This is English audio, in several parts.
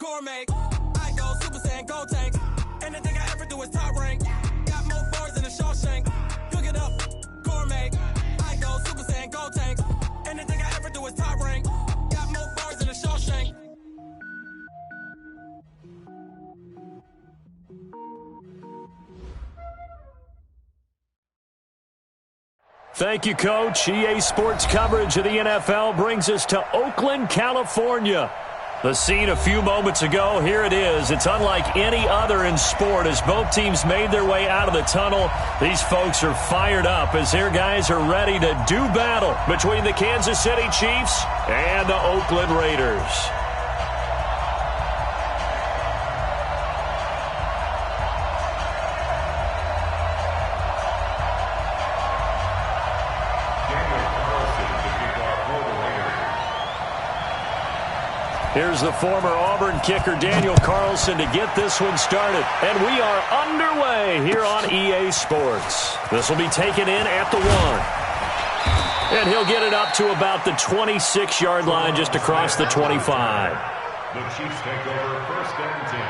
gourmet. I go Super Saiyan, go tank. Anything I ever do is top rank. Got more bars than a Shawshank. Cook it up, gourmet. I go Super Saiyan, go tank. Anything I ever do is top rank. Got more bars than a Shawshank. Thank you, Coach. EA Sports coverage of the NFL brings us to Oakland, California. The scene a few moments ago, here it is. It's unlike any other in sport as both teams made their way out of the tunnel. These folks are fired up as their guys are ready to do battle between the Kansas City Chiefs and the Oakland Raiders. Here's the former Auburn kicker, Daniel Carlson, to get this one started. And we are underway here on EA Sports. This will be taken in at the 1. And he'll get it up to about the 26-yard line, just across the 25. The Chiefs take over 1st and 10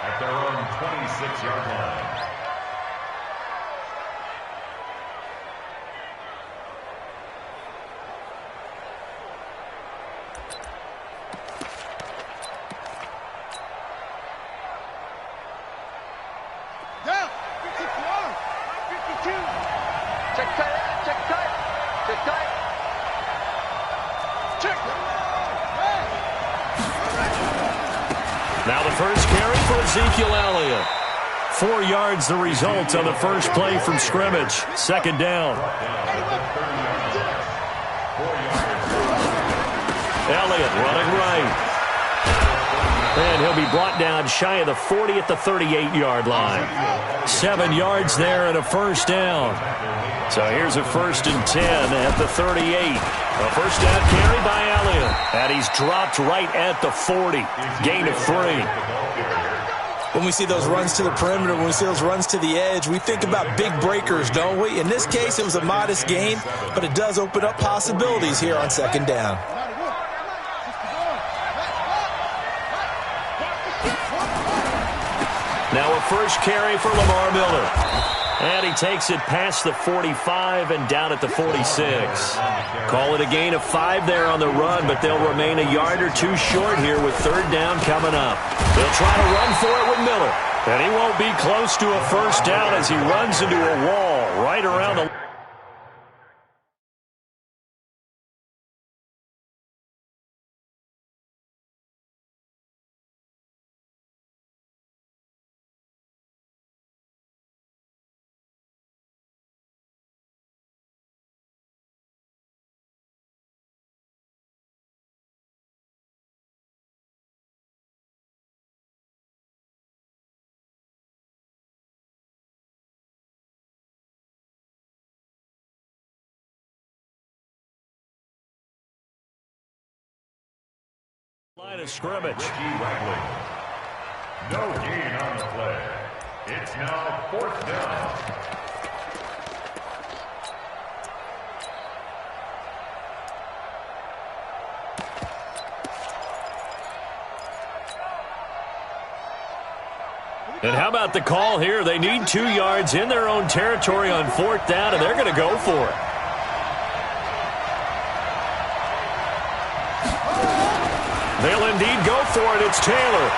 at their own 26-yard line. Now the first carry for Ezekiel Elliott. 4 yards the result on the first play from scrimmage. 2nd down. Elliott running right. And he'll be brought down shy of the 40 at the 38-yard line. 7 yards there and a 1st down. So here's a 1st and 10 at the 38. A 1st down carry by Elliott. And he's dropped right at the 40. Gain of 3. When we see those runs to the perimeter, when we see those runs to the edge, we think about big breakers, don't we? In this case, it was a modest gain, but it does open up possibilities here on 2nd down. Now a first carry for Lamar Miller. And he takes it past the 45 and down at the 46. Call it a gain of 5 there on the run, but they'll remain a yard or 2 short here with 3rd down coming up. They'll try to run for it with Miller. And he won't be close to a 1st down as he runs into a wall right around the... line of scrimmage. No gain on the play. It's now 4th down. And how about the call here? They need 2 yards in their own territory on 4th down, and they're going to go for it. They'll indeed go for it. It's Taylor.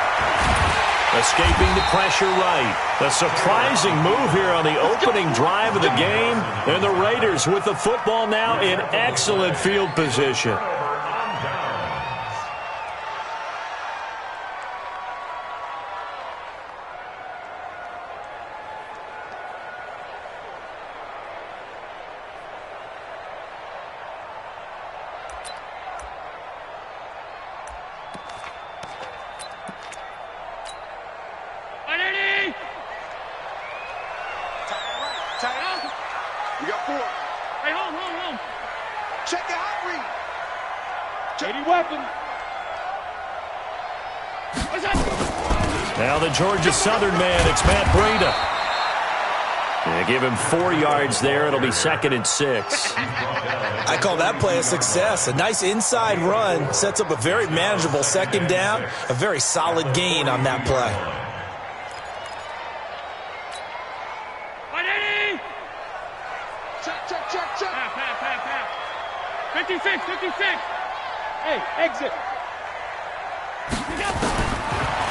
Escaping the pressure right. A surprising move here on the opening drive of the game. And the Raiders with the football now in excellent field position. We got 4. Hey, hold. Check the hot read. Check. 80 weapon. Now the Georgia Southern man, it's Matt Breida. Yeah, give him 4 yards there. It'll be 2nd and 6. I call that play a success. A nice inside run sets up a very manageable 2nd down. A very solid gain on that play. Check. Half. 56. Hey, exit.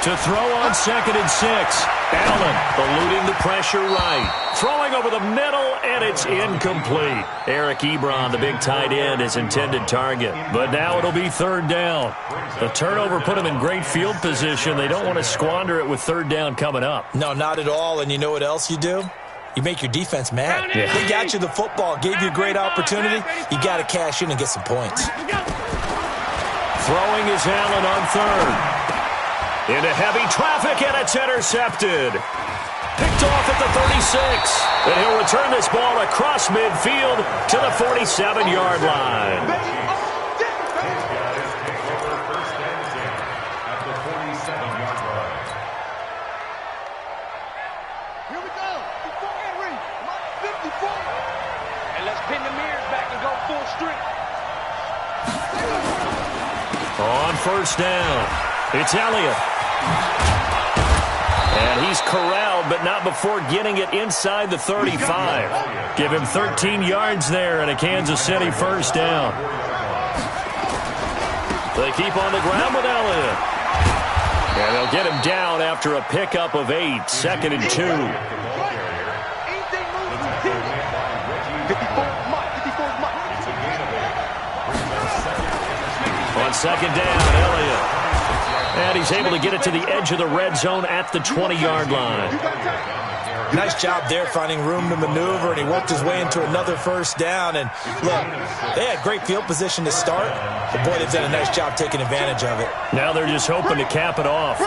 To throw on 2nd and 6. Allen eluding the pressure right. Throwing over the middle, and it's incomplete. Eric Ebron, the big tight end, his intended target. But now it'll be 3rd down. The turnover put them in great field position. They don't want to squander it with 3rd down coming up. No, not at all. And you know what else you do? You make your defense mad. Yeah. They got you the football, gave you a great opportunity. You got to cash in and get some points. Throwing is Allen on 3rd. Into heavy traffic, and it's intercepted. Picked off at the 36. And he'll return this ball across midfield to the 47-yard line. Here we go. Before Henry. 54. And let's pin the mirrors back and go full strength. On 1st down, it's Elliott. And he's corralled, but not before getting it inside the 35. Give him 13 yards there and a Kansas City 1st down. They keep on the ground with Elliott. And they'll get him down after a pickup of 8, 2nd and 2. On 2nd down, Elliott. And he's able to get it to the edge of the red zone at the 20-yard line. Nice job there finding room to maneuver, and he worked his way into another 1st down. And look, they had great field position to start, but boy, they've done a nice job taking advantage of it. Now they're just hoping to cap it off.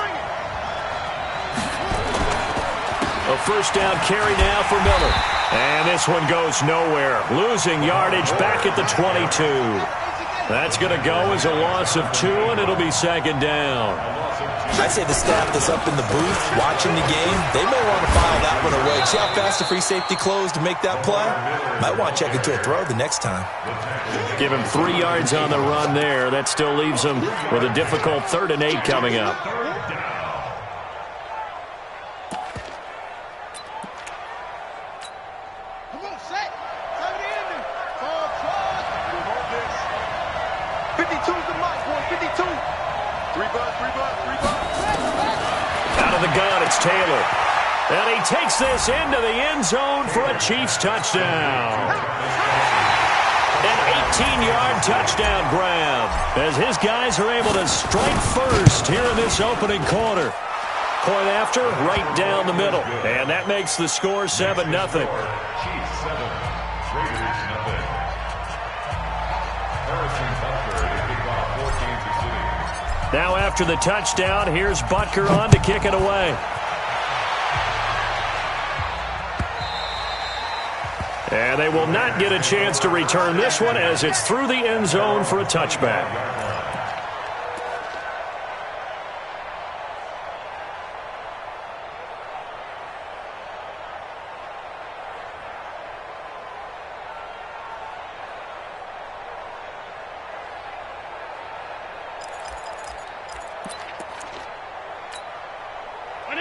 A 1st down carry now for Miller. And this one goes nowhere. Losing yardage back at the 22. That's going to go as a loss of 2, and it'll be 2nd down. I'd say the staff that's up in the booth watching the game, they may want to file that one away. See how fast the free safety closed to make that play? Might want to check into a throw the next time. Give him 3 yards on the run there. That still leaves him with a difficult 3rd and 8 coming up. Taylor. And he takes this into the end zone for a Chiefs touchdown. An 18-yard touchdown grab as his guys are able to strike first here in this opening quarter. Point after, right down the middle. And that makes the score 7-0. Chiefs 7, Raiders 0. Harrison Butker to kick off for Kansas City. Now after the touchdown, here's Butker on to kick it away. And they will not get a chance to return this one as it's through the end zone for a touchback.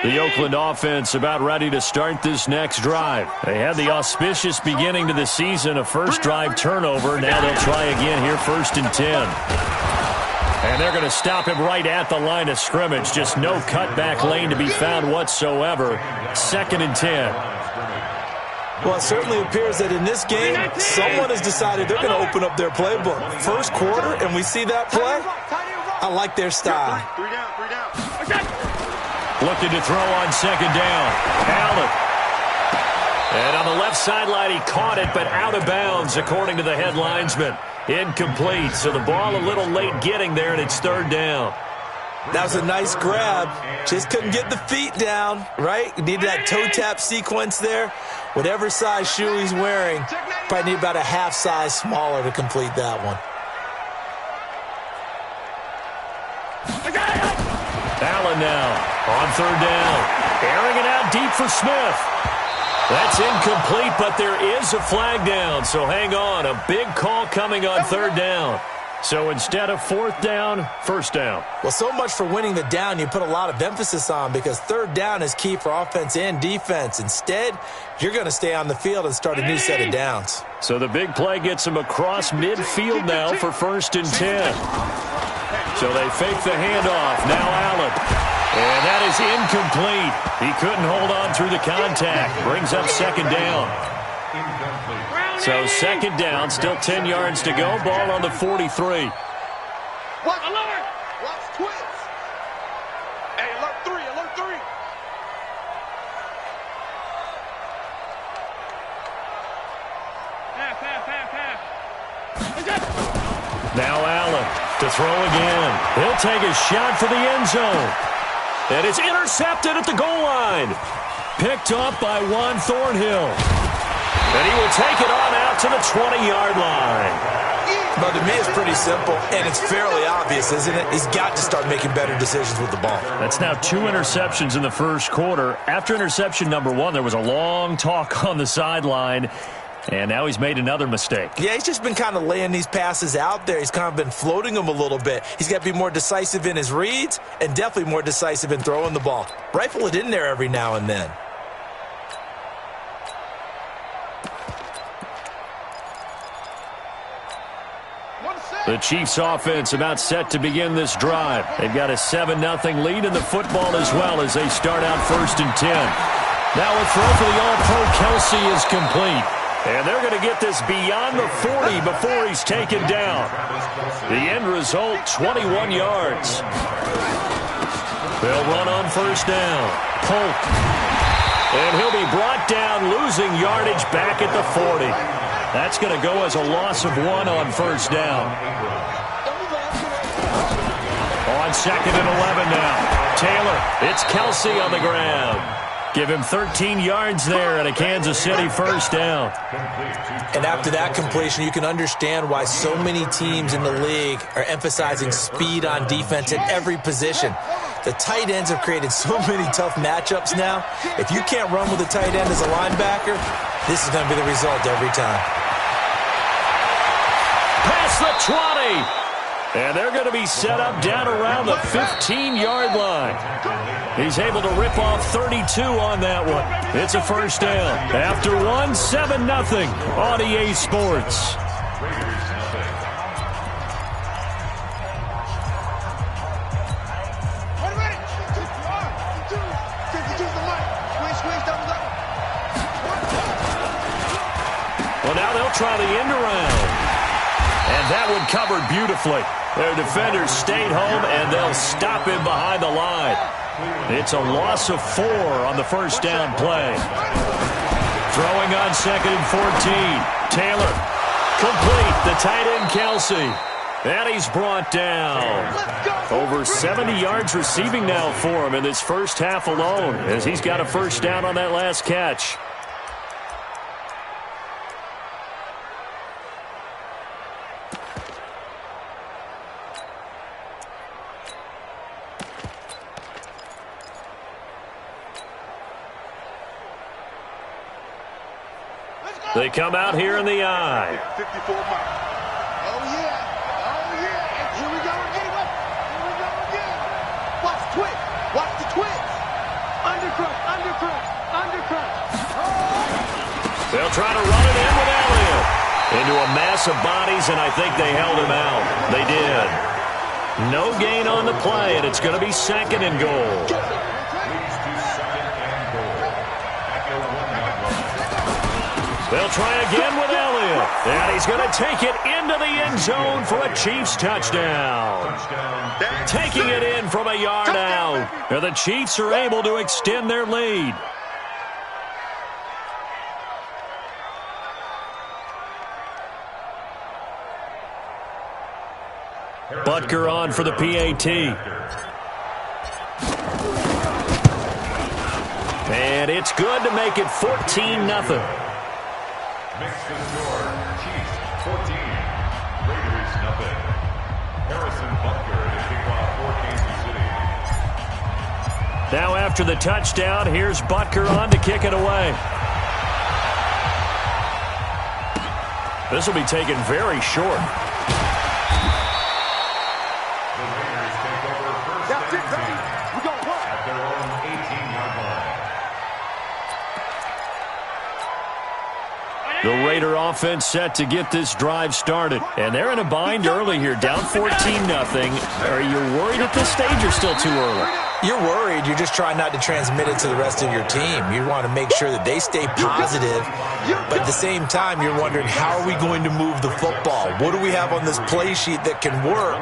The Oakland offense about ready to start this next drive. They had the auspicious beginning to the season, a first drive turnover. Now they'll try again here, 1st and 10. And they're going to stop him right at the line of scrimmage. Just no cutback lane to be found whatsoever. 2nd and 10. Well, it certainly appears that in this game, someone has decided they're going to open up their playbook. 1st quarter, and we see that play. I like their style. 3 down. Looking to throw on 2nd down. Allen. And on the left sideline, he caught it, but out of bounds, according to the head linesman. Incomplete, so the ball a little late getting there, and it's 3rd down. That was a nice grab. Just couldn't get the feet down, right? Needed that toe tap sequence there. Whatever size shoe he's wearing, probably need about a half size smaller to complete that one. Allen now on 3rd down. Airing it out deep for Smith. That's incomplete, but there is a flag down, so hang on. A big call coming on third down. So instead of fourth down, first down. Well, so much for winning the down you put a lot of emphasis on, because third down is key for offense and defense. Instead, you're going to stay on the field and start a new set of downs. So the big play gets him across midfield now for 1st and 10. So they fake the handoff. Now Allen. And that is incomplete. He couldn't hold on through the contact. Brings up 2nd down. So 2nd down, still 10 yards to go. Ball on the 43. Watch alert! Watch twins! Hey, alert 3, alert 3! Now Allen to throw again. He'll take a shot for the end zone. And it's intercepted at the goal line. Picked up by Juan Thornhill. And he will take it on out to the 20-yard line. Well, to me, it's pretty simple, and it's fairly obvious, isn't it? He's got to start making better decisions with the ball. That's now 2 interceptions in the first quarter. After interception number 1, there was a long talk on the sideline, and now he's made another mistake. Yeah, he's just been kind of laying these passes out there. He's kind of been floating them a little bit. He's got to be more decisive in his reads and definitely more decisive in throwing the ball. Rifle it in there every now and then. The Chiefs offense about set to begin this drive. They've got a 7-0 lead in the football as well as they start out 1st and 10. Now a throw for the All-Pro Kelsey is complete. And they're going to get this beyond the 40 before he's taken down. The end result, 21 yards. They'll run on 1st down. Polk. And he'll be brought down, losing yardage back at the 40. That's going to go as a loss of 1 on 1st down. On 2nd and 11 now. Taylor, it's Kelsey on the ground. Give him 13 yards there and a Kansas City 1st down. And after that completion, you can understand why so many teams in the league are emphasizing speed on defense at every position. The tight ends have created so many tough matchups now. If you can't run with a tight end as a linebacker, this is going to be the result every time. Past the 20. And they're going to be set up down around the 15-yard line. He's able to rip off 32 on that one. It's a 1st down. After 1, 7-0 on EA Sports. Well, now they'll try the end around. And that one covered beautifully. Their defenders stayed home, and they'll stop him behind the line. It's a loss of 4 on the 1st down play. Throwing on 2nd and 14. Taylor, complete. The tight end, Kelsey. And he's brought down. Over 70 yards receiving now for him in this first half alone, as he's got a 1st down on that last catch. They come out here in the I. 54 miles. Oh, yeah. Oh, yeah. And here we go again. Here we go again. Watch twist. Watch the twist. Undercrush, undercrush, undercrush. Oh. They'll try to run it in with Elliott. Into a mass of bodies, and I think they held him out. They did. No gain on the play, and it's going to be 2nd and goal. They'll try again with Elliott. And he's going to take it into the end zone for a Chiefs touchdown. Taking it in from a yard out. And the Chiefs are able to extend their lead. Butker on for the PAT. And it's good to make it 14-0. Makes the score Chiefs 14, Raiders 0. Harrison Butker to kick off for Kansas City. Now after the touchdown, here's Butker on to kick it away. This will be taken very short. The Raiders take over first and 10 at their own 18-yard line. The Raider offense set to get this drive started. And they're in a bind early here, down 14-0. Are you worried at this stage or still too early? You're worried. You're just trying not to transmit it to the rest of your team. You want to make sure that they stay positive. But at the same time, you're wondering, how are we going to move the football? What do we have on this play sheet that can work?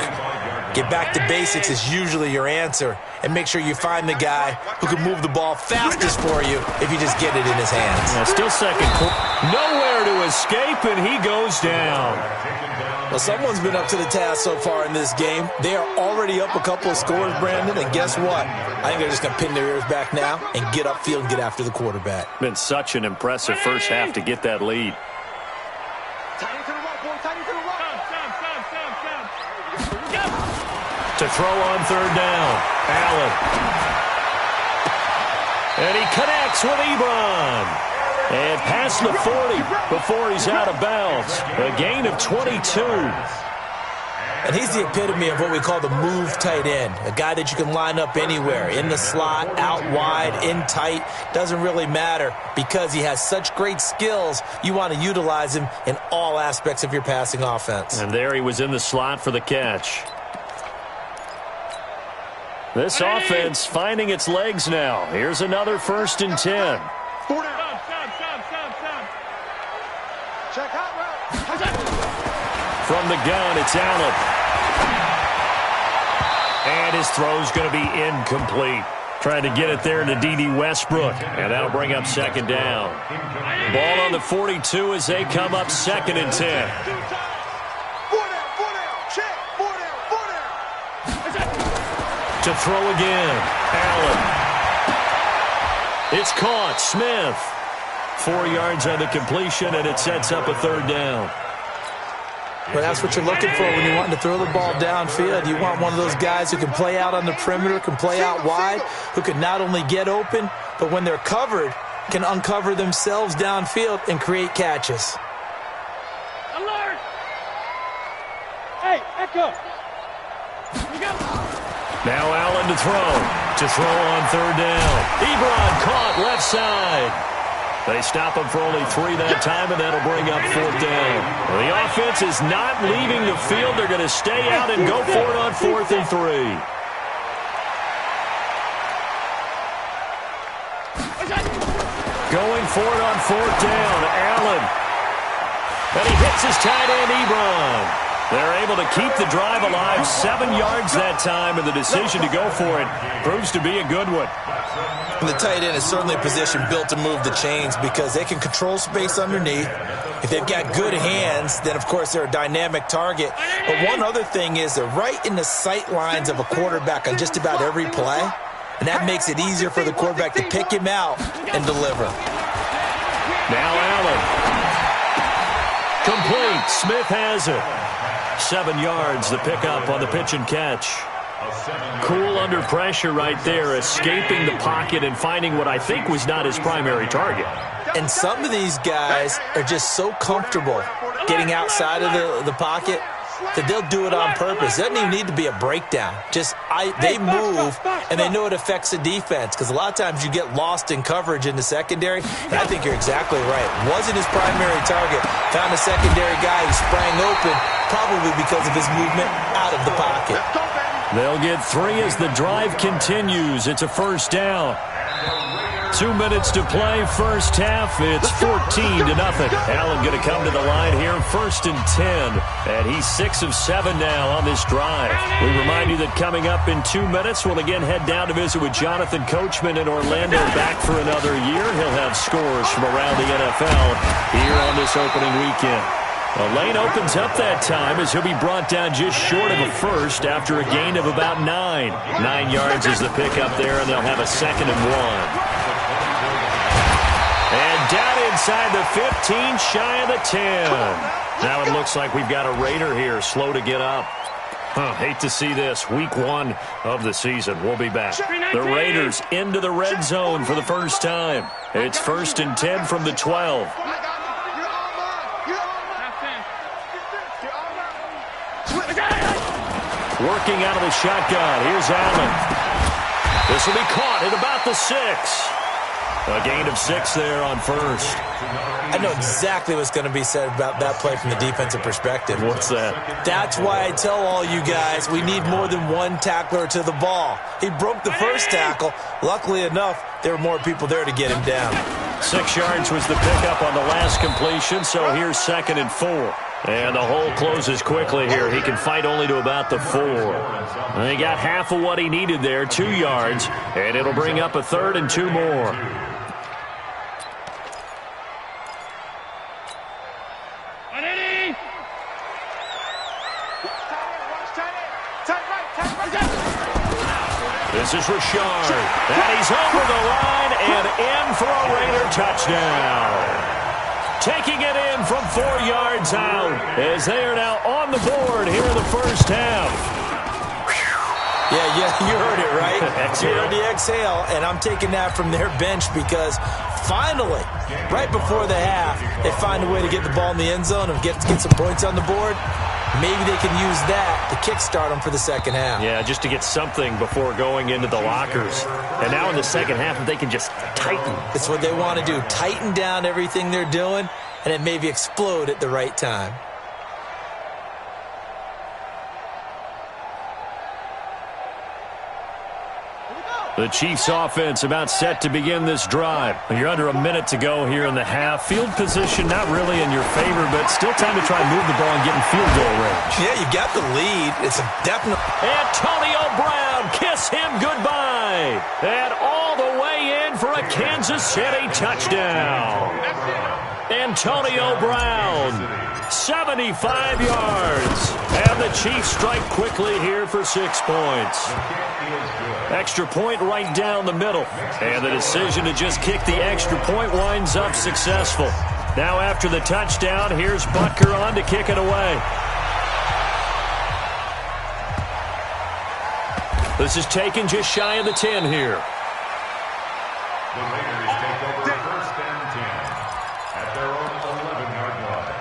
Get back to basics is usually your answer. And make sure you find the guy who can move the ball fastest for you if you just get it in his hands. Yeah, still second quarter. Nowhere to escape, and he goes down. Well, someone's been up to the task so far in this game. They are already up a couple of scores, Brandon, and guess what? I think they're just going to pin their ears back now and get upfield and get after the quarterback. Been such an impressive first half to get that lead. To throw on third down, Allen. And he connects with Ebron. And past the 40 before he's out of bounds. A gain of 22. And he's the epitome of what we call the move tight end. A guy that you can line up anywhere. In the slot, out wide, in tight. Doesn't really matter because he has such great skills. You want to utilize him in all aspects of your passing offense. And there he was in the slot for the catch. This offense finding its legs now. Here's another 1st and 10. From the gun, it's Allen. And his throw's going to be incomplete. Trying to get it there to D.D. Westbrook. And that'll bring up 2nd down. Ball on the 42 as they come up 2nd and 10. To throw again, Allen. It's caught, Smith. 4 yards on the completion, and it sets up a 3rd down. Well, that's what you're looking for when you're wanting to throw the ball downfield. You want one of those guys who can play out on the perimeter, can play out wide, who can not only get open, but when they're covered, can uncover themselves downfield and create catches. Alert! Hey, Echo! Here we go! Now Allen to throw on 3rd down. Ebron caught left side. They stop him for only 3 that time, and that'll bring up 4th down. Well, the offense is not leaving the field. They're going to stay out and go for it on 4th and 3. Going for it on 4th down, Allen. And he hits his tight end, Ebron. They're able to keep the drive alive, 7 yards that time, and the decision to go for it proves to be a good one. And the tight end is certainly a position built to move the chains because they can control space underneath. If they've got good hands, then, of course, they're a dynamic target. But one other thing is they're right in the sight lines of a quarterback on just about every play, and that makes it easier for the quarterback to pick him out and deliver. Now Allen. Complete. Smith has it. 7 yards, the pickup on the pitch and catch. Cool under pressure right there, escaping the pocket and finding what I think was not his primary target. And some of these guys are just so comfortable getting outside of the pocket that they'll do it on purpose. It doesn't even need to be a breakdown. They move, and they know it affects the defense because a lot of times you get lost in coverage in the secondary. And I think you're exactly right. Wasn't his primary target. Found a secondary guy who sprang open, probably because of his movement out of the pocket. They'll get 3 as the drive continues. It's a 1st down. 2 minutes to play, first half. It's 14-0. Allen going to come to the line here, 1st and 10. And he's 6 of 7 now on this drive. We remind you that coming up in 2 minutes, we'll again head down to visit with Jonathan Coachman in Orlando, back for another year. He'll have scores from around the NFL here on this opening weekend. A lane opens up that time as he'll be brought down just short of a first after a gain of about 9. 9 yards is the pickup there, and they'll have a 2nd and 1. And down inside the 15, shy of the 10. Now it looks like we've got a Raider here, slow to get up. Hate to see this. Week 1 of the season. We'll be back. The Raiders into the red zone for the first time. It's 1st and 10 from the 12. working out of the shotgun. Here's Allen. This will be caught at about the 6. A gain of 6 there on first. I know exactly what's going to be said about that play from the defensive perspective. What's that? That's why I tell all you guys we need more than one tackler to the ball. He broke the first tackle. Luckily enough, there were more people there to get him down. 6 yards was the pickup on the last completion, so here's 2nd and 4. And the hole closes quickly here. He can fight only to about the 4. And he got half of what he needed there, 2 yards, and it'll bring up a 3rd and 2 more. This is Richard, and he's over the line and in for a Raider touchdown. Taking it in from 4 yards out as they are now on the board here in the first half. Yeah, you heard it, right? You heard the exhale, and I'm taking that from their bench because finally, right before the half, they find a way to get the ball in the end zone and get some points on the board. Maybe they can use that to kickstart them for the second half. Yeah, just to get something before going into the lockers. And now in the second half, if they can just tighten. It's what they want to do. Tighten down everything they're doing, and then maybe explode at the right time. The Chiefs offense about set to begin this drive. You're under a minute to go here in the half. Field position not really in your favor, but still time to try and move the ball and get in field goal range. Yeah, you got the lead. It's a definite. Antonio Brown, kiss him goodbye. And all the way in for a Kansas City touchdown. Antonio Brown, 75 yards. And the Chiefs strike quickly here for 6 points. Extra point right down the middle. And the decision to just kick the extra point winds up successful. Now after the touchdown, here's Butker on to kick it away. This is taken just shy of the 10 here. The Raiders take over 1st and 10 at their own 11-yard line.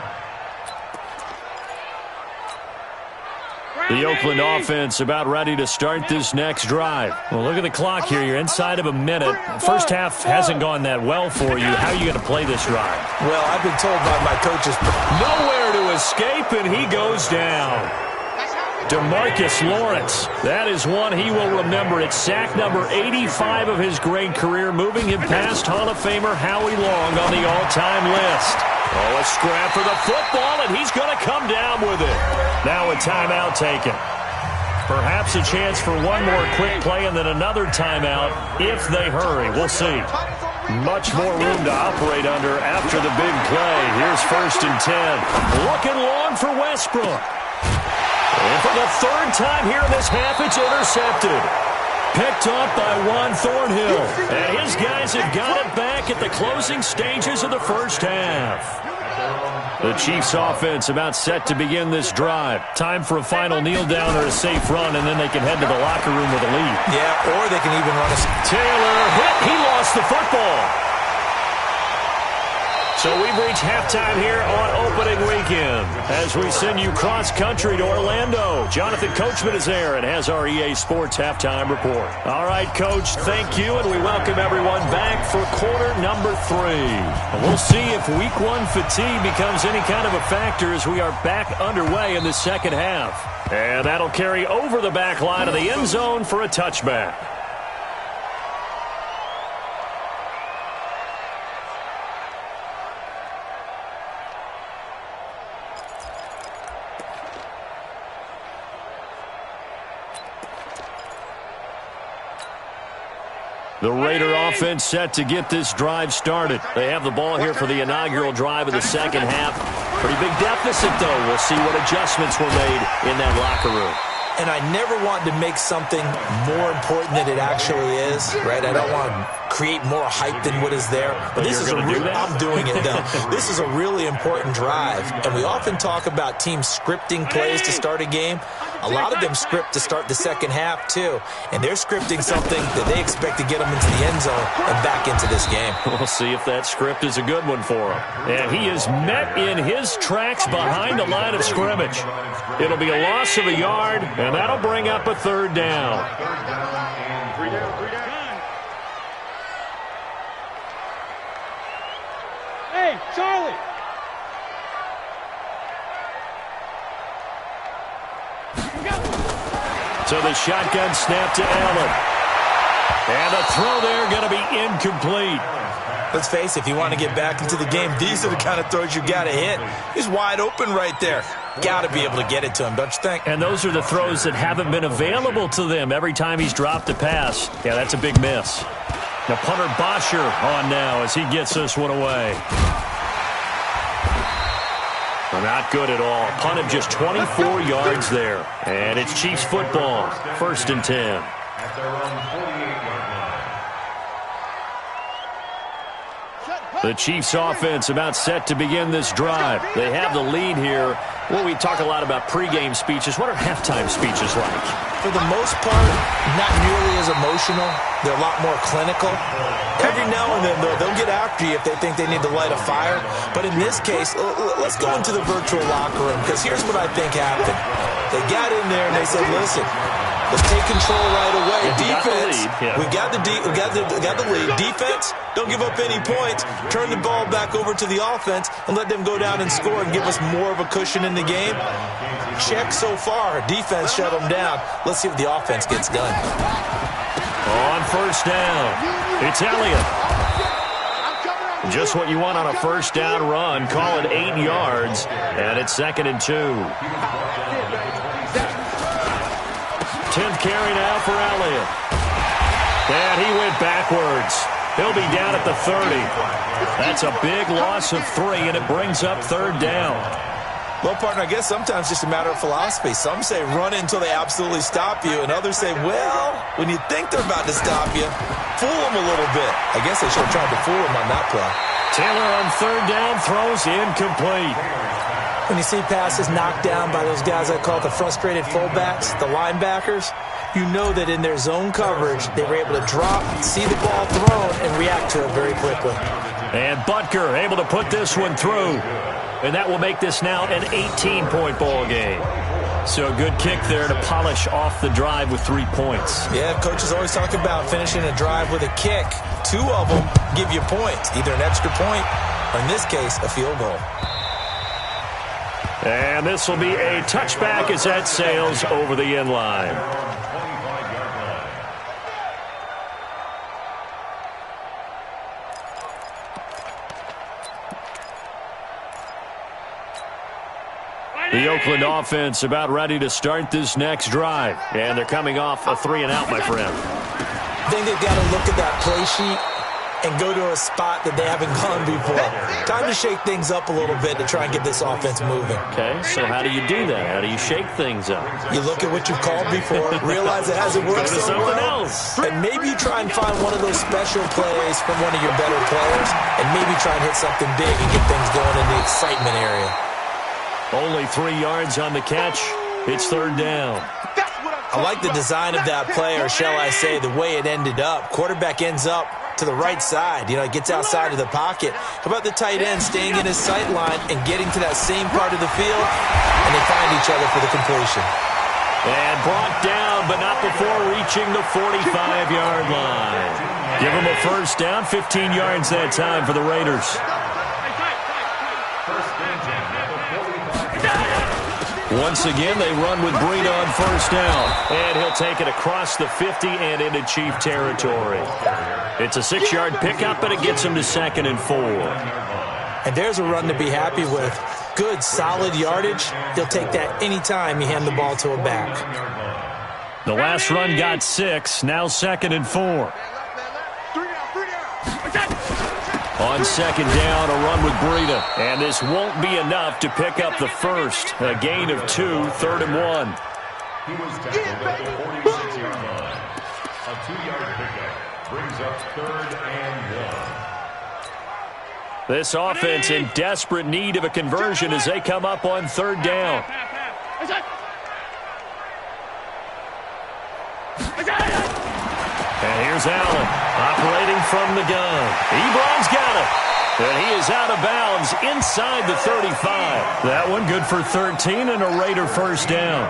The Oakland offense about ready to start this next drive. Well, look at the clock here. You're inside of a minute. First half hasn't gone that well for you. How are you going to play this drive? Well, I've been told by my coaches. Nowhere to escape, and he goes down. DeMarcus Lawrence. That is one he will remember. It's sack number 85 of his great career, moving him past Hall of Famer Howie Long on the all-time list. Oh, a scrap for the football, and he's going to come down with it. Now a timeout taken. Perhaps a chance for one more quick play and then another timeout if they hurry. We'll see. Much more room to operate under after the big play. Here's 1st and 10. Looking long for Westbrook. And for the 3rd time here in this half, it's intercepted. Picked off by Juan Thornhill. And his guys have got it back at the closing stages of the first half. The Chiefs offense about set to begin this drive. Time for a final kneel down or a safe run, and then they can head to the locker room with a lead. Yeah, or they can even run a... Taylor hit. He lost the football. So we've reached halftime here on opening weekend as we send you cross-country to Orlando. Jonathan Coachman is there and has our EA Sports halftime report. All right, Coach, thank you, and we welcome everyone back for quarter number 3. And we'll see if Week 1 fatigue becomes any kind of a factor as we are back underway in the second half. And that'll carry over the back line of the end zone for a touchback. The Raider offense set to get this drive started. They have the ball here for the inaugural drive of the second half. Pretty big deficit, though. We'll see what adjustments were made in that locker room. And I never want to make something more important than it actually is, right? I don't want to create more hype than what is there. But this is I'm doing it, though. This is a really important drive. And we often talk about teams scripting plays to start a game. A lot of them script to start the second half, too. And they're scripting something that they expect to get them into the end zone and back into this game. We'll see if that script is a good one for him. And he is met in his tracks behind the line of scrimmage. It'll be a loss of a yard, and that'll bring up a third down. Three down. Hey, Charlie. So the shotgun snap to Allen. And a throw there going to be incomplete. Let's face it, if you want to get back into the game, these are the kind of throws you got to hit. He's wide open right there. Got to be able to get it to him, don't you think? And those are the throws that haven't been available to them every time he's dropped a pass. Yeah, that's a big miss. Now punter Bosher on now as he gets this one away. Not good at all. Punt of just 24 yards there. And it's Chiefs football. 1st and 10. At their own 48-yard line. The Chiefs offense about set to begin this drive. They have the lead here. Well, we talk a lot about pregame speeches. What are halftime speeches like? For the most part, not nearly as emotional. They're a lot more clinical. Every now and then, though, they'll get after you if they think they need to light a fire. But in this case, let's go into the virtual locker room, because here's what I think happened. They got in there and they said, listen, let's take control right away. Defense, we got the lead. Defense, don't give up any points. Turn the ball back over to the offense and let them go down and score and give us more of a cushion in the game. Check so far. Defense shut them down. Let's see what the offense gets done. On 1st down, it's Elliott. Just what you want on a 1st down run. Call it 8 yards, and it's 2nd and 2. 10th carry now for Elliott. And he went backwards. He'll be down at the 30. That's a big loss of 3, and it brings up 3rd down. Well, partner, I guess sometimes it's just a matter of philosophy. Some say run until they absolutely stop you, and others say, well, when you think they're about to stop you, fool them a little bit. I guess they should have tried to fool them on that play. Taylor on 3rd down throws incomplete. When you see passes knocked down by those guys I call the frustrated fullbacks, the linebackers, you know that in their zone coverage, they were able to drop, see the ball thrown, and react to it very quickly. And Butker able to put this one through. And that will make this now an 18-point ball game. So a good kick there to polish off the drive with 3 points. Yeah, coaches always talk about finishing a drive with a kick. 2 of them give you points, either an extra point or, in this case, a field goal. And this will be a touchback as that sails over the end line. The Oakland offense about ready to start this next drive. And they're coming off a 3-and-out, my friend. I think they've got to look at that play sheet and go to a spot that they haven't gone before. Time to shake things up a little bit to try and get this offense moving. Okay, so how do you do that? How do you shake things up? You look at what you've called before, realize it hasn't worked so well, and maybe you try and find one of those special plays from one of your better players, and maybe try and hit something big and get things going in the excitement area. Only 3 yards on the catch. It's 3rd down. I like the design of that play, or shall I say the way it ended up. Quarterback ends up to the right side. You know, he gets outside of the pocket. How about the tight end staying in his sight line and getting to that same part of the field, and they find each other for the completion. And brought down, but not before reaching the 45-yard line. Give him a 1st down, 15 yards that time for the Raiders. Once again, they run with Breida on 1st down. And he'll take it across the 50 and into Chief territory. It's a 6-yard pickup, but it gets him to 2nd and 4. And there's a run to be happy with. Good, solid yardage. He'll take that anytime you hand the ball to a back. The last run got 6, now 2nd and 4. On 2nd down, a run with Breida. And this won't be enough to pick up the first. A gain of 2, 3rd and 1. He was tackled at the 46-yard line. A 2-yard pickup. brings up 3rd and 1. This offense in desperate need of a conversion as they come up on 3rd down. And here's Allen operating from the gun. Ebron's got it. And he is out of bounds inside the 35. That one good for 13 and a Raider first down.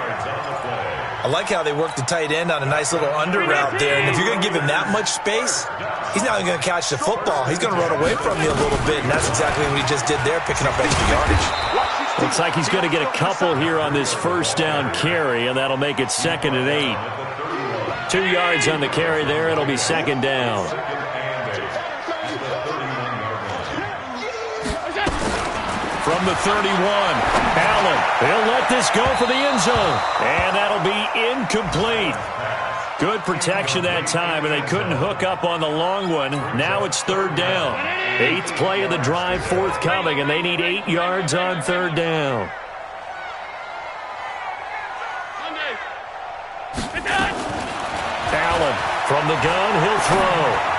I like how they work the tight end on a nice little under route there. And if you're going to give him that much space, he's not going to catch the football. He's going to run away from you a little bit, and that's exactly what he just did there, picking up extra yardage. Looks like he's going to get a couple here on this first down carry, and that'll make it 2nd and 8. 2 yards on the carry there. It'll be 2nd down. From the 31, Allen. He'll let this go for the end zone. And that'll be incomplete. Good protection that time, and they couldn't hook up on the long one. Now it's 3rd down. 8th play of the drive forthcoming, and they need 8 yards on 3rd down. Allen from the gun, he'll throw.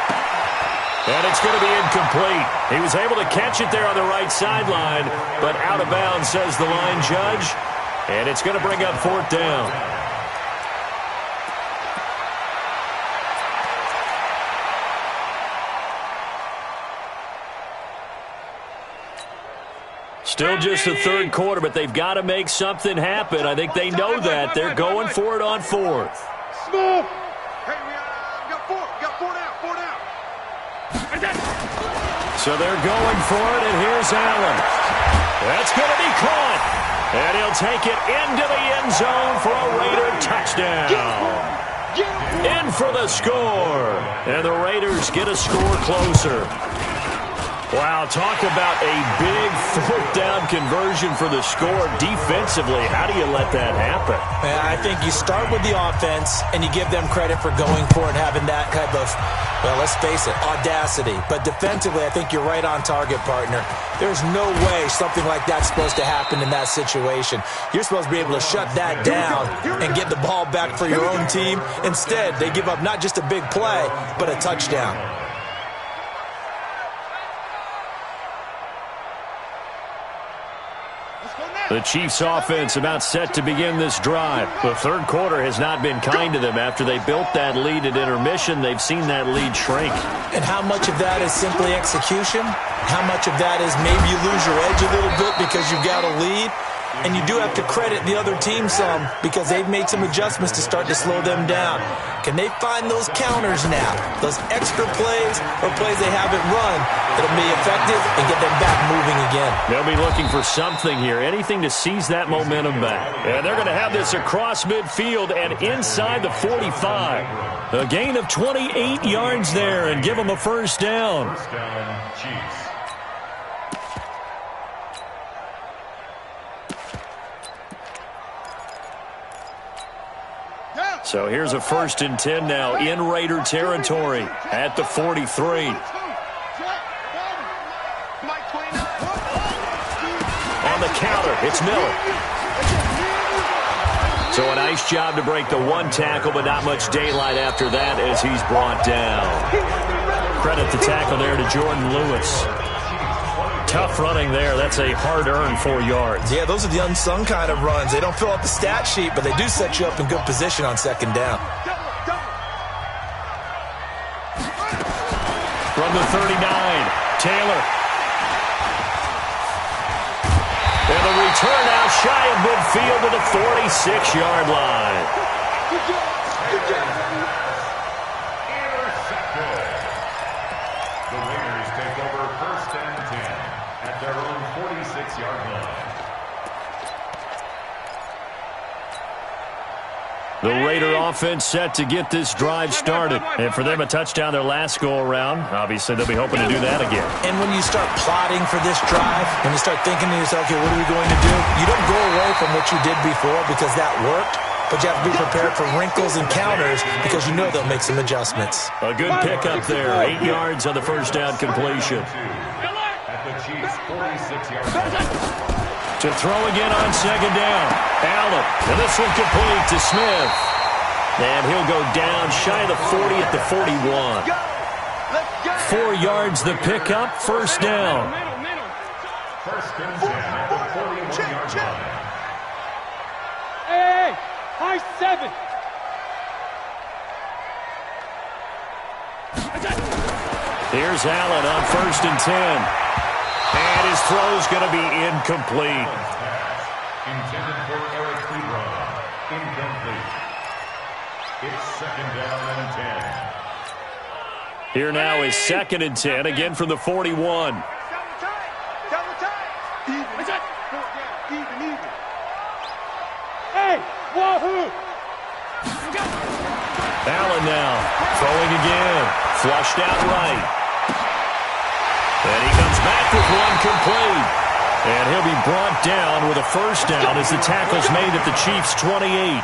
And it's going to be incomplete. He was able to catch it there on the right sideline, but out of bounds, says the line judge. And it's going to bring up 4th down. Still just the 3rd quarter, but they've got to make something happen. I think they know that. They're going for it on 4th. Small. Hey, we got 4 down, 4 down. So they're going for it, and here's Allen. That's going to be caught. And he'll take it into the end zone for a Raider touchdown. In for the score. And the Raiders get a score closer. Wow, talk about a big 4th down conversion for the score defensively. How do you let that happen? I think you start with the offense, and you give them credit for going for it, having that type of, well, let's face it, audacity. But defensively, I think you're right on target, partner. There's no way something like that's supposed to happen in that situation. You're supposed to be able to shut that down and get the ball back for your own team. Instead, they give up not just a big play, but a touchdown. The Chiefs offense about set to begin this drive. The 3rd quarter has not been kind to them. After they built that lead at intermission, they've seen that lead shrink. And how much of that is simply execution? How much of that is maybe you lose your edge a little bit because you've got a lead? And you do have to credit the other team some because they've made some adjustments to start to slow them down. Can they find those counters now? Those extra plays or plays they haven't run that'll be effective and get them back moving again. They'll be looking for something here, anything to seize that momentum back. And they're going to have this across midfield and inside the 45. A gain of 28 yards there and give them a first down. First down, Chiefs. So here's a 1st and 10 now in Raider territory at the 43. On the counter, it's Miller. So a nice job to break the 1 tackle, but not much daylight after that as he's brought down. Credit the tackle there to Jordan Lewis. Tough running there. That's a hard-earned 4 yards. Yeah, those are the unsung kind of runs. They don't fill out the stat sheet, but they do set you up in good position on 2nd down. From the 39, Taylor. And the return out shy of midfield to the 46-yard line. Intercepted. The Raiders take over 1st and 10 at their own 46-yard line. The Raider offense set to get this drive started. And for them, a touchdown their last go-around. Obviously, they'll be hoping to do that again. And when you start plotting for this drive, when you start thinking to yourself, okay, what are we going to do? You don't go away from what you did before because that worked, but you have to be prepared for wrinkles and counters because you know they'll make some adjustments. A good pickup there. 8 yards on the first down completion. At the Chiefs' 46-yard line. To throw again on 2nd down. Allen. And this one complete to Smith. And he'll go down shy of the 40 at the 41. 4 yards the pickup, first down. First and 10 at the 41-yard line. Hey, high 7. Here's Allen on first and 10. And his throw's going to be incomplete. Intended for Eric Ebron. Incomplete. It's second down and 10. Here now is second and 10, again from the 41. Hey, wahoo! Allen now throwing again. Flushed out right. And he comes back with one complete. And he'll be brought down with a first down as the tackle's made at the Chiefs' 28.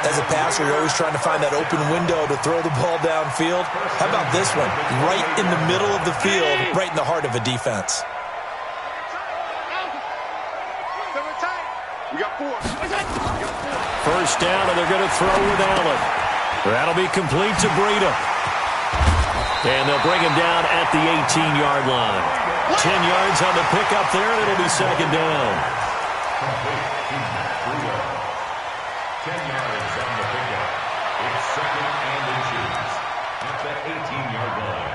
As a passer, you're always trying to find that open window to throw the ball downfield. How about this one? Right in the middle of the field, right in the heart of a defense. We got 4. First down, and they're going to throw with Allen. That'll be complete to Breida. And they'll bring him down at the 18-yard line. 10 yards on the pickup there, and it'll be second down. Complete to Breida. 10 yards on the pickup. It's second and inches at the 18-yard line.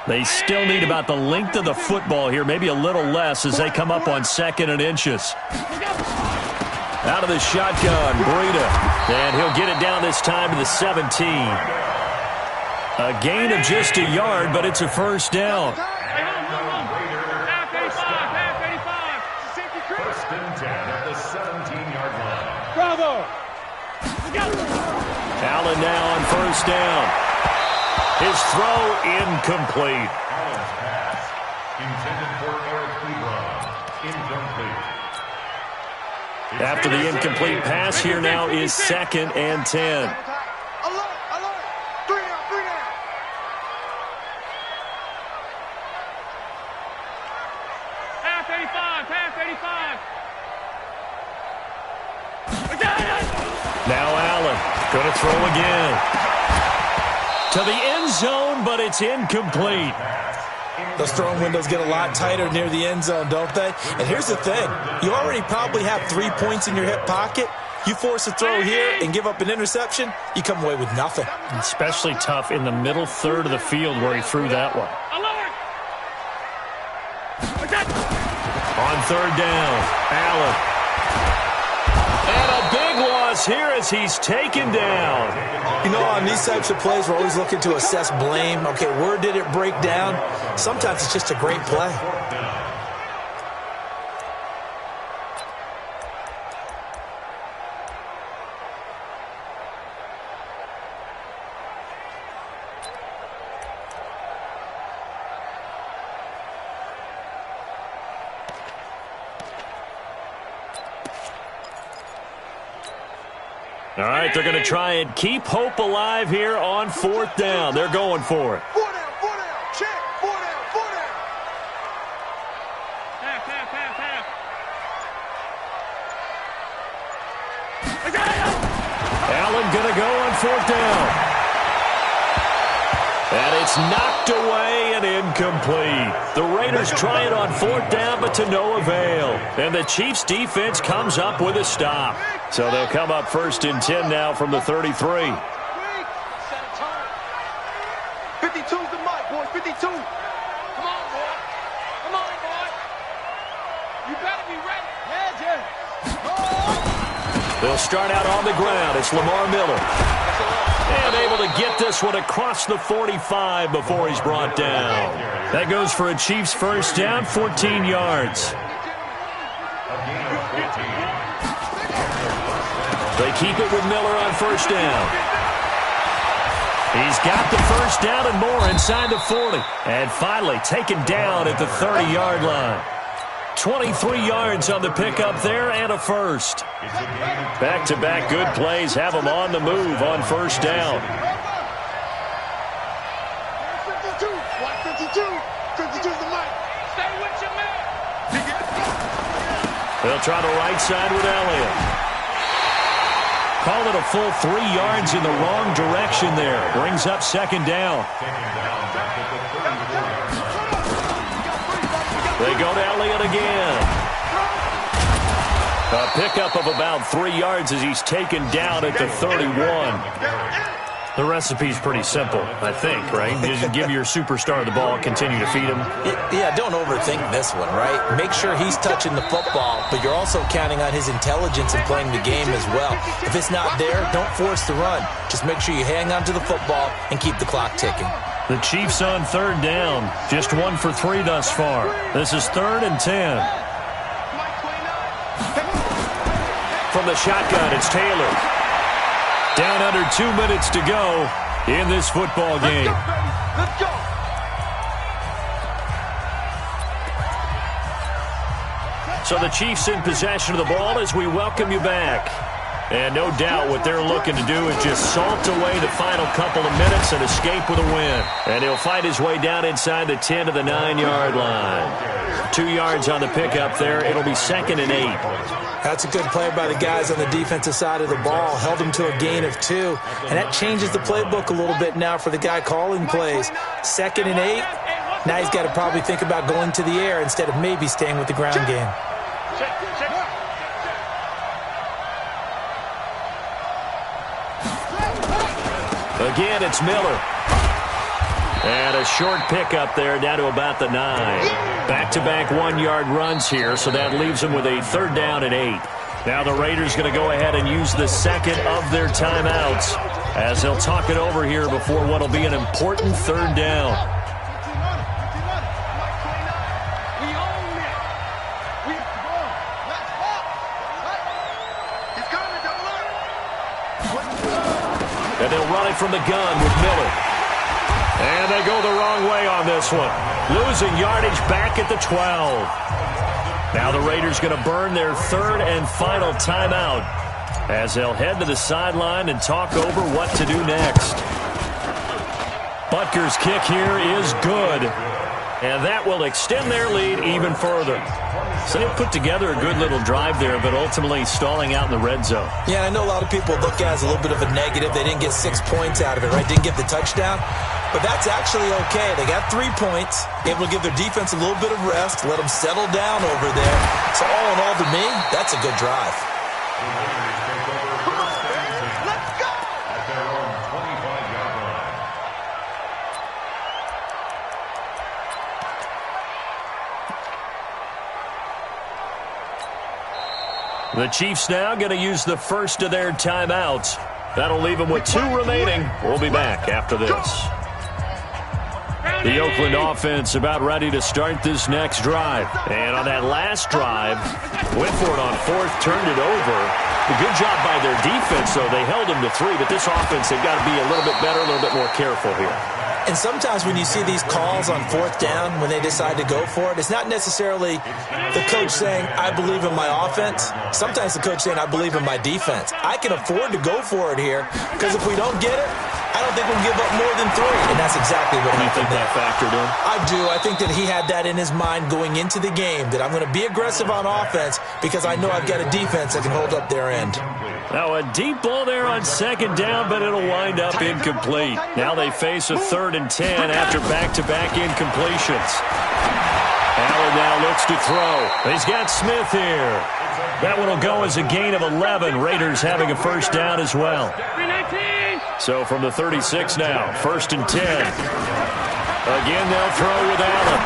They still need about the length of the football here, maybe a little less as they come up on second and inches. Out of the shotgun, Breida. And he'll get it down this time to the 17. A gain of just a yard, but it's a first down. First and 10 at the 17-yard line. Bravo! Allen now on first down. His throw incomplete. Allen's pass intended for Eric Ebron. Incomplete. After the incomplete pass, here now is second and 10. Alert! 3 down, 3 down! Half 85, half 85. Now Allen going to throw again. To the end zone, but it's incomplete. Those throwing windows get a lot tighter near the end zone, don't they? And here's the thing. You already probably have 3 points in your hip pocket. You force a throw here and give up an interception, you come away with nothing. Especially tough in the middle third of the field where he threw that one. On third down, Allen. And a big loss here as he's taken down. You know, on these types of plays, we're always looking to assess blame. Okay, where did it break down? Sometimes it's just a great play. All right, they're going to try and keep hope alive here on fourth down. They're going for it. 4 down, check, 4 down. Half. Allen going to go on fourth down. And it's knocked away and incomplete. The Raiders try it on fourth down, but to no avail. And the Chiefs defense comes up with a stop. So they'll come up first and 10 now from the 33. 52's the mark, boys. 52. Come on, boy. You better be ready. They'll start out on the ground. It's Lamar Miller. And able to get this one across the 45 before he's brought down. That goes for a Chiefs first down, 14 yards. They keep it with Miller on first down. He's got the first down and more inside the 40. And finally taken down at the 30-yard line. 23 yards on the pickup there and a first. Back-to-back good plays have them on the move on first down. 52. Watch 52. 52's the mark. Stay with your man. They'll try the right side with Elliott. Call it a full 3 yards in the wrong direction there. Brings up second down. They go to Elliott again. A pickup of about 3 yards as he's taken down at the 31. The recipe's pretty simple, I think, right? Just give your superstar the ball, continue to feed him. Yeah, don't overthink this one, right? Make sure he's touching the football, but you're also counting on his intelligence in playing the game as well. If it's not there, don't force the run. Just make sure you hang on to the football and keep the clock ticking. The Chiefs on third down. Just 1 for 3 thus far. This is 3rd and 10. From the shotgun, it's Taylor. Down under 2 minutes to go in this football game. Let's go. So the Chiefs in possession of the ball as we welcome you back. And no doubt what they're looking to do is just salt away the final couple of minutes and escape with a win. And he'll fight his way down inside the 10 to the 9-yard line. 2 yards on the pickup there. It'll be 2nd and 8. That's a good play by the guys on the defensive side of the ball. Held him to a gain of 2. And that changes the playbook a little bit now for the guy calling plays. 2nd and 8. Now he's got to probably think about going to the air instead of maybe staying with the ground game. Again, it's Miller. And a short pickup there down to about the 9. Back-to-back 1-yard runs here, so that leaves them with a 3rd down and 8. Now the Raiders going to go ahead and use the second of their timeouts as they'll talk it over here before what will be an important 3rd down. And they'll run it from the gun with Miller. And they go the wrong way on this one. Losing yardage back at the 12. Now the Raiders going to burn their 3rd and final timeout as they'll head to the sideline and talk over what to do next. Butker's kick here is good. And that will extend their lead even further. So they put together a good little drive there, but ultimately stalling out in the red zone. Yeah, I know a lot of people look at it as a little bit of a negative. They didn't get 6 points out of it, right? Didn't get the touchdown. But that's actually okay. They got 3 points, able to give their defense a little bit of rest, let them settle down over there. So all in all, to me, that's a good drive. Let's go. At their own 25-yard line. The Chiefs now going to use the first of their timeouts. That'll leave them with 2 remaining. We'll be back after this. The Oakland offense about ready to start this next drive. And on that last drive, went for it on 4th, turned it over. A good job by their defense, though. They held them to 3, but this offense, they've got to be a little bit better, a little bit more careful here. And sometimes when you see these calls on 4th down, when they decide to go for it, it's not necessarily the coach saying, I believe in my offense. Sometimes the coach saying, I believe in my defense. I can afford to go for it here because if we don't get it, I don't think we'll give up more than 3. And that's exactly what You happened think that factored in? I do. I think that he had that in his mind going into the game, that I'm going to be aggressive on offense because I know I've got a defense that can hold up their end. Now a deep ball there on 2nd down, but it'll wind up incomplete. Now they face a 3rd and 10 after back-to-back incompletions. Allen now looks to throw. He's got Smith here. That one will go as a gain of 11. Raiders having a 1st down as well. So from the 36 now, 1st and 10. Again, they'll throw with Allen.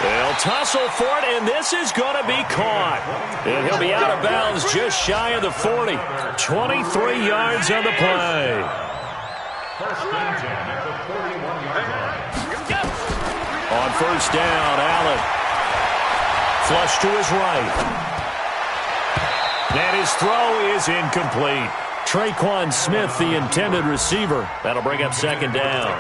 They'll tussle for it, and this is going to be caught. And he'll be out of bounds just shy of the 40. 23 yards on the play. 1st and 10 at the 41-yard line. On 1st down, Allen. Flush to his right. And his throw is incomplete. Traquan Smith, the intended receiver. That'll bring up 2nd down.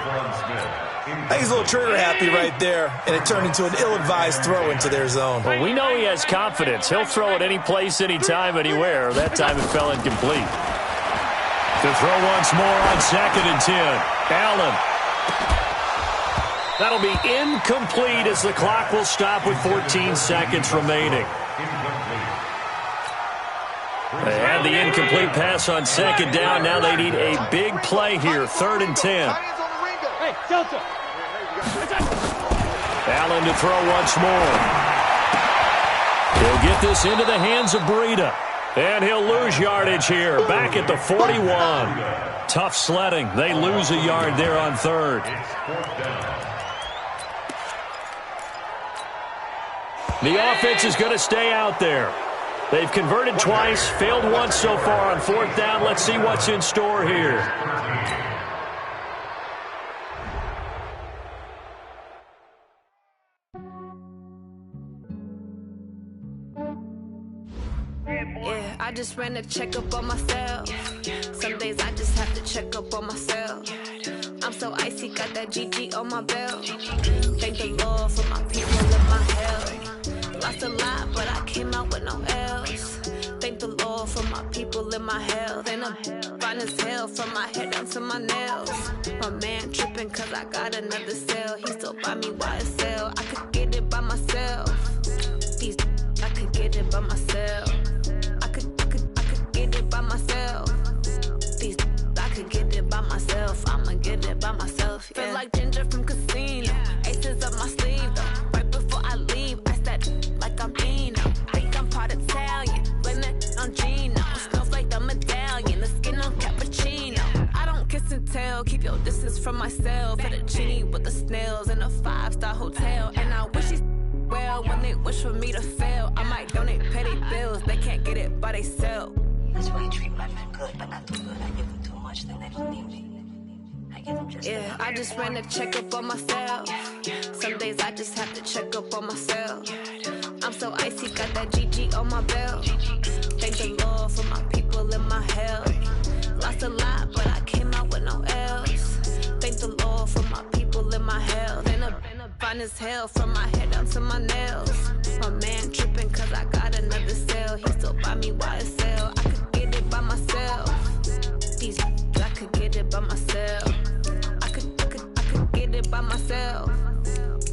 I think he's a little trigger happy right there, and it turned into an ill-advised throw into their zone. Well, we know he has confidence. He'll throw it any place, anytime, anywhere. That time it fell incomplete. To throw once more on 2nd and 10. Allen. That'll be incomplete as the clock will stop with 14 seconds remaining. incomplete. They had the incomplete pass on second down. Now they need a big play here, 3rd and 10. Hey, Delta. Allen to throw once more. He'll get this into the hands of Breida. And he'll lose yardage here, back at the 41. Tough sledding. They lose a yard there on 3rd. The offense is going to stay out there. They've converted twice, failed once so far on 4th down. Let's see what's in store here. Yeah, I just ran a checkup on myself. Some days I just have to check up on myself. I'm so icy, got that GG on my belt. Thank the Lord for my people and my health. Lost a lot, but I came out with no L's. Thank the Lord for my people and my health. And I'm fine as hell from my head down to my nails. My man tripping cause I got another cell. He still buy me YSL. I could get it by myself. These I could get it by myself. I could get it by myself. These I could get it by myself. I'ma get it by myself. Yeah. Feel like Ginger from Casino. Aces up my sleeve though. Right before I leave, I start like I'm Dino. Think I'm part Italian. Blame that on Gino. Smells like the medallion. The skin on cappuccino. I don't kiss and tell. Keep your distance from myself. Fettuccine with the snails in a 5-star hotel. And I wish he's well when they wish for me to fail. I might donate petty bills. They can't get it by themselves. That's why you treat my men good, but not too good. I give them too much, then they don't need me. I give them just yeah, I just ran a checkup on myself. Some days I just have to check up on myself. I'm so icy, got that GG on my belt. Thank the Lord for my people and my health. Lost a lot, but I came out with no L's. Thank the Lord for my people and my health. And I'm fine as hell from my head down to my nails. My man tripping cause I got another cell. He still buy me YSL. I could get it by myself. These I could get it by myself. I could get it by myself.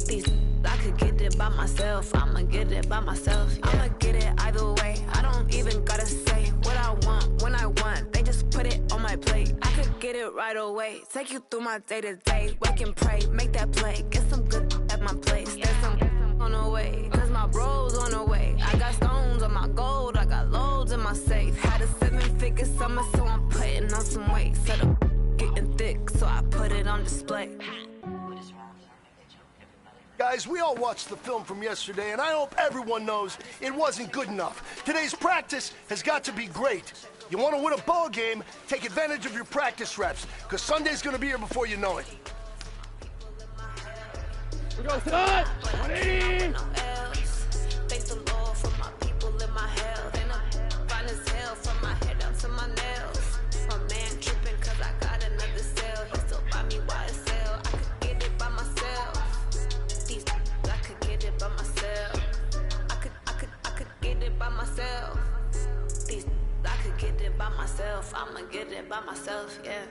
These I could get it by myself. I'ma get it by myself. Yeah. I'ma get it either way. I don't even gotta say what I want when I want. They just put it on my plate. I could get it right away. Take you through my day to day. Wake and pray, make that play. Get some good at my place. There's some on the way, cause my bro's on the way. I got stones on my gold. I got loads in my safe. Had a 7-figure summer, so I'm putting on some weight. Set up getting thick, so I put it on display. Guys, we all watched the film from yesterday, and I hope everyone knows it wasn't good enough. Today's practice has got to be great. You want to win a ball game, take advantage of your practice reps, because Sunday's going to be here before you know it. We go, son! 180! Thank the Lord for my people and my health. And I'm fine as hell from my head down to my nails. My man tripping cause I got another cell. He still buy me YSL. I could get it by myself. These I could get it by myself. I could get it by myself. These I could get it by myself. I'ma get it by myself, yeah.